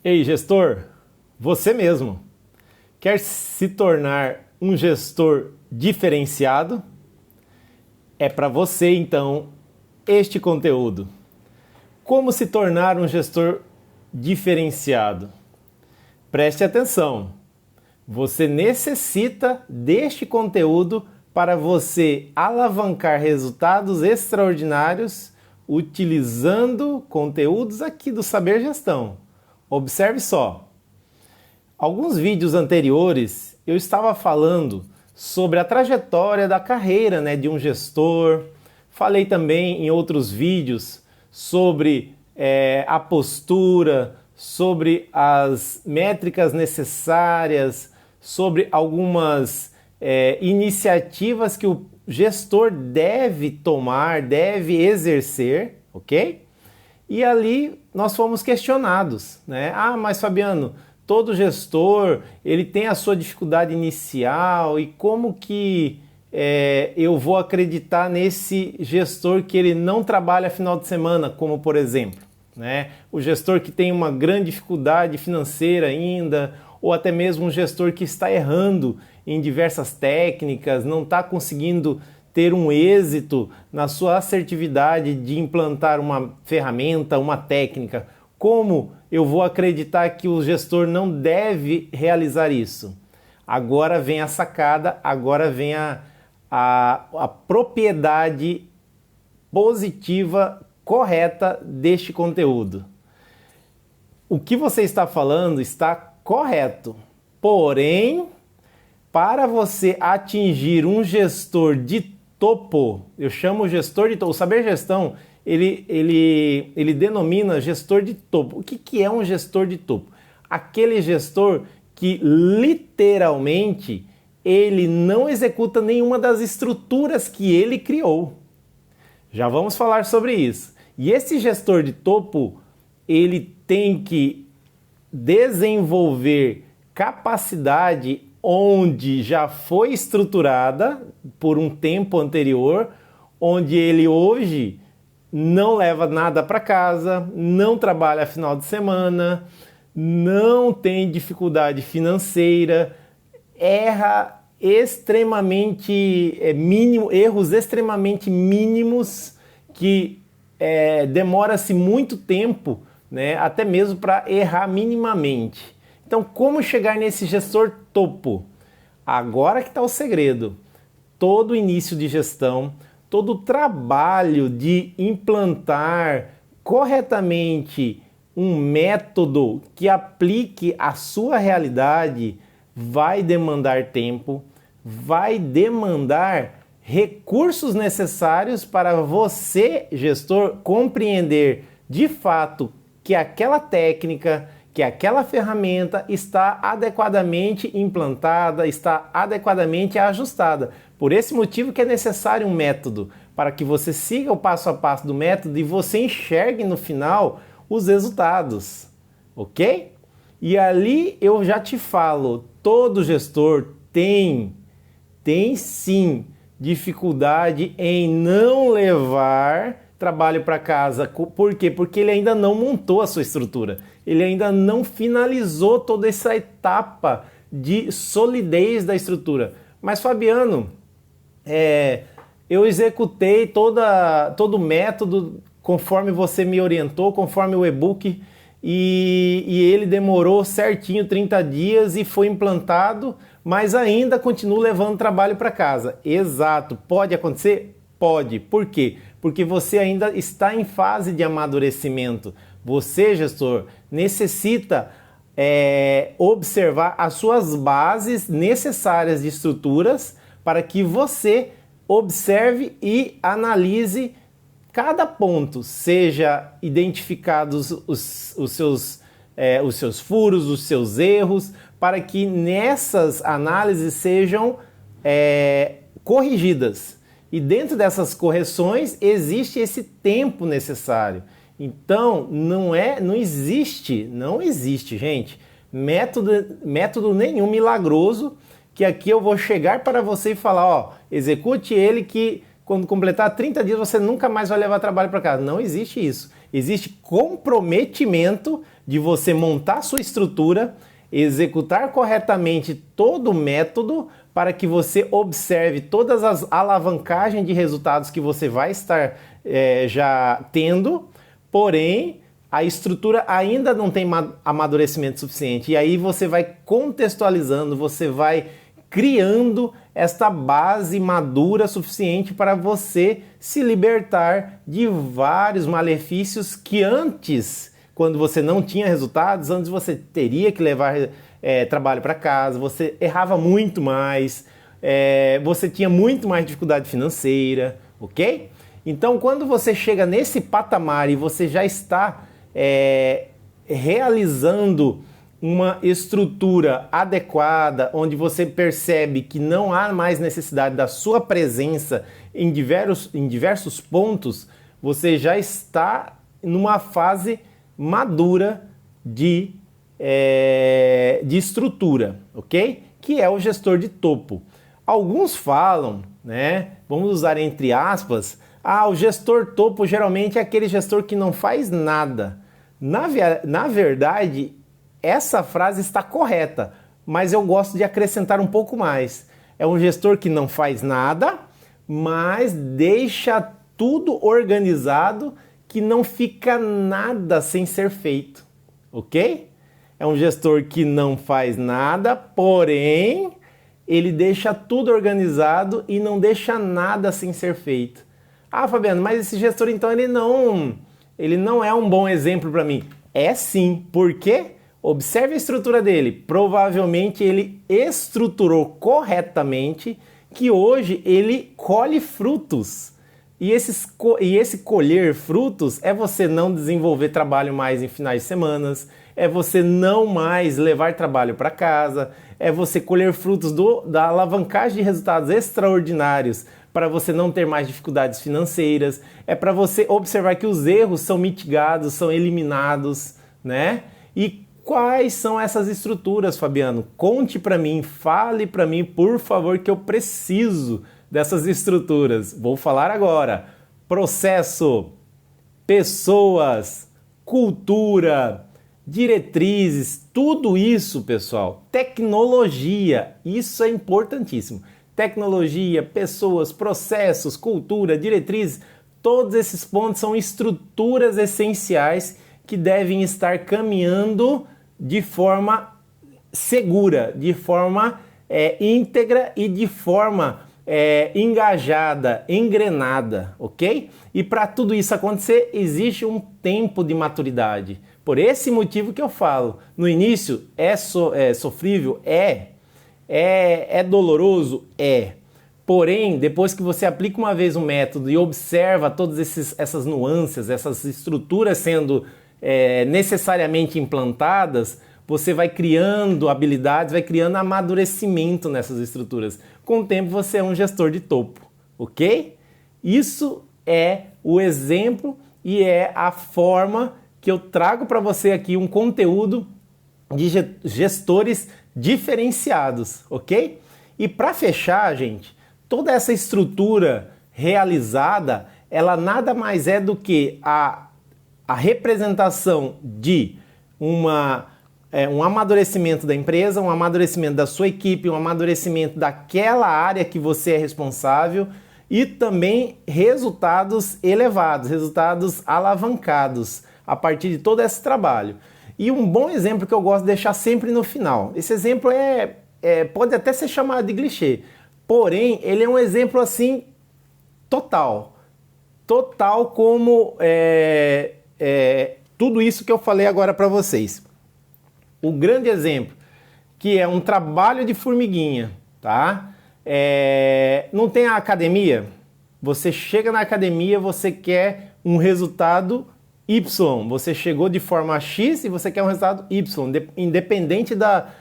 Ei, gestor, você mesmo quer se tornar um gestor diferenciado? É para você então este conteúdo. Como se tornar um gestor diferenciado? Preste atenção. Você necessita deste conteúdo para você alavancar resultados extraordinários utilizando conteúdos aqui do Saber Gestão. Observe só. Alguns vídeos anteriores eu estava falando sobre a trajetória da carreira, de um gestor. Falei também em outros vídeos sobre a postura, sobre as métricas necessárias, sobre algumas iniciativas que o gestor deve tomar, deve exercer, ok? E ali nós fomos questionados, né? Ah, mas Fabiano, todo gestor ele tem a sua dificuldade inicial e como que eu vou acreditar nesse gestor que ele não trabalha final de semana, como por exemplo, né? O gestor que tem uma grande dificuldade financeira ainda, ou até mesmo um gestor que está errando em diversas técnicas, não está conseguindo ter um êxito na sua assertividade de implantar uma ferramenta, uma técnica. Como eu vou acreditar que o gestor não deve realizar isso? Agora vem a sacada, agora vem a propriedade positiva, correta deste conteúdo. O que você está falando está correto, porém, para você atingir um gestor de topo, eu chamo o gestor de topo. O Saber Gestão, ele denomina gestor de topo. O que é um gestor de topo? Aquele gestor que literalmente ele não executa nenhuma das estruturas que ele criou. Já vamos falar sobre isso. E esse gestor de topo, ele tem que desenvolver capacidade onde já foi estruturada por um tempo anterior, onde ele hoje não leva nada para casa, não trabalha final de semana, não tem dificuldade financeira, erra extremamente erros extremamente mínimos que demora-se muito tempo, né, até mesmo para errar minimamente. Então, como chegar nesse gestor topo? Agora que está o segredo. Todo início de gestão, todo trabalho de implantar corretamente um método que aplique a sua realidade vai demandar tempo, vai demandar recursos necessários para você, gestor, compreender de fato que aquela técnica, que aquela ferramenta está adequadamente implantada, está adequadamente ajustada. Por esse motivo que é necessário um método, para que você siga o passo a passo do método e você enxergue no final os resultados, ok? E ali eu já te falo, todo gestor tem sim dificuldade em não levar trabalho para casa. Por quê? Porque ele ainda não montou a sua estrutura. Ele ainda não finalizou toda essa etapa de solidez da estrutura. Mas, Fabiano, eu executei todo o método conforme você me orientou, conforme o e-book, e ele demorou certinho 30 dias e foi implantado, mas ainda continuo levando trabalho para casa. Exato. Pode acontecer? Pode. Por quê? Porque você ainda está em fase de amadurecimento. Você, gestor, necessita observar as suas bases necessárias de estruturas para que você observe e analise cada ponto, seja identificados os seus furos, os seus erros, para que nessas análises sejam corrigidas. E dentro dessas correções existe esse tempo necessário. Então, não existe, gente, método nenhum milagroso que aqui eu vou chegar para você e falar, ó, execute ele que quando completar 30 dias você nunca mais vai levar trabalho para casa. Não existe isso. existe comprometimento de você montar sua estrutura, executar corretamente todo o método para que você observe todas as alavancagens de resultados que você vai estar já tendo, porém a estrutura ainda não tem amadurecimento suficiente. E aí você vai contextualizando, você vai criando esta base madura suficiente para você se libertar de vários malefícios que antes, quando você não tinha resultados, antes você teria que levar trabalho para casa, você errava muito mais, você tinha muito mais dificuldade financeira, ok? Então, quando você chega nesse patamar e você já está realizando uma estrutura adequada, onde você percebe que não há mais necessidade da sua presença em diversos pontos, você já está numa fase madura de estrutura, ok? Que é o gestor de topo. Alguns falam, né? Vamos usar entre aspas, o gestor topo geralmente é aquele gestor que não faz nada. Na verdade, essa frase está correta, mas eu gosto de acrescentar um pouco mais. É um gestor que não faz nada, mas deixa tudo organizado, que não fica nada sem ser feito, ok? É um gestor que não faz nada, porém, ele deixa tudo organizado e não deixa nada sem ser feito. Fabiano, mas esse gestor então ele não é um bom exemplo para mim. É sim, por quê? Observe a estrutura dele. Provavelmente ele estruturou corretamente que hoje ele colhe frutos. E esse colher frutos é você não desenvolver trabalho mais em finais de semana, é você não mais levar trabalho para casa, é você colher frutos da alavancagem de resultados extraordinários para você não ter mais dificuldades financeiras, é para você observar que os erros são mitigados, são eliminados, né? E quais são essas estruturas, Fabiano? Conte para mim, fale para mim, por favor, que eu preciso dessas estruturas. Vou falar agora. Processo, pessoas, cultura, diretrizes, tudo isso, pessoal. Tecnologia, isso é importantíssimo. Tecnologia, pessoas, processos, cultura, diretrizes, todos esses pontos são estruturas essenciais que devem estar caminhando de forma segura, de forma íntegra e de forma engajada, engrenada, ok? E para tudo isso acontecer, existe um tempo de maturidade. Por esse motivo que eu falo, no início é sofrível, é doloroso, Porém, depois que você aplica uma vez um método e observa todas essas nuances, essas estruturas sendo necessariamente implantadas, você vai criando habilidades, vai criando amadurecimento nessas estruturas. Com o tempo você é um gestor de topo, ok? Isso é o exemplo e é a forma que eu trago para você aqui um conteúdo de gestores diferenciados, ok? E para fechar, gente, toda essa estrutura realizada, ela nada mais é do que a representação de um amadurecimento da empresa, um amadurecimento da sua equipe, um amadurecimento daquela área que você é responsável e também resultados elevados, resultados alavancados a partir de todo esse trabalho. E um bom exemplo que eu gosto de deixar sempre no final. Esse exemplo pode até ser chamado de clichê, porém ele é um exemplo assim total como tudo isso que eu falei agora para vocês. O grande exemplo, que é um trabalho de formiguinha, tá? Não tem a academia? Você chega na academia, você quer um resultado Y. Você chegou de forma X e você quer um resultado Y, independente da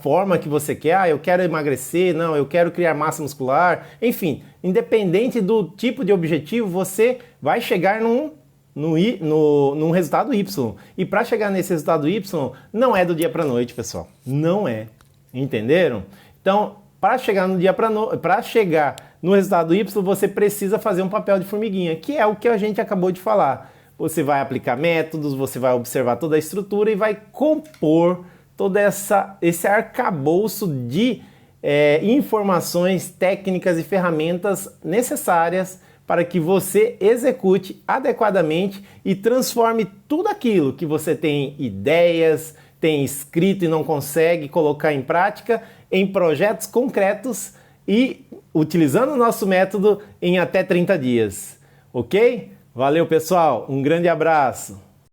forma que você quer. Eu quero emagrecer, não, eu quero criar massa muscular. Enfim, independente do tipo de objetivo, você vai chegar num resultado Y. E para chegar nesse resultado Y, não é do dia para a noite, pessoal. Não é. Entenderam? Então, para chegar no resultado Y, você precisa fazer um papel de formiguinha, que é o que a gente acabou de falar. Você vai aplicar métodos, você vai observar toda a estrutura e vai compor todo esse arcabouço de informações técnicas e ferramentas necessárias para que você execute adequadamente e transforme tudo aquilo que você tem ideias, tem escrito e não consegue colocar em prática em projetos concretos e utilizando o nosso método em até 30 dias. Ok? Valeu, pessoal. Um grande abraço.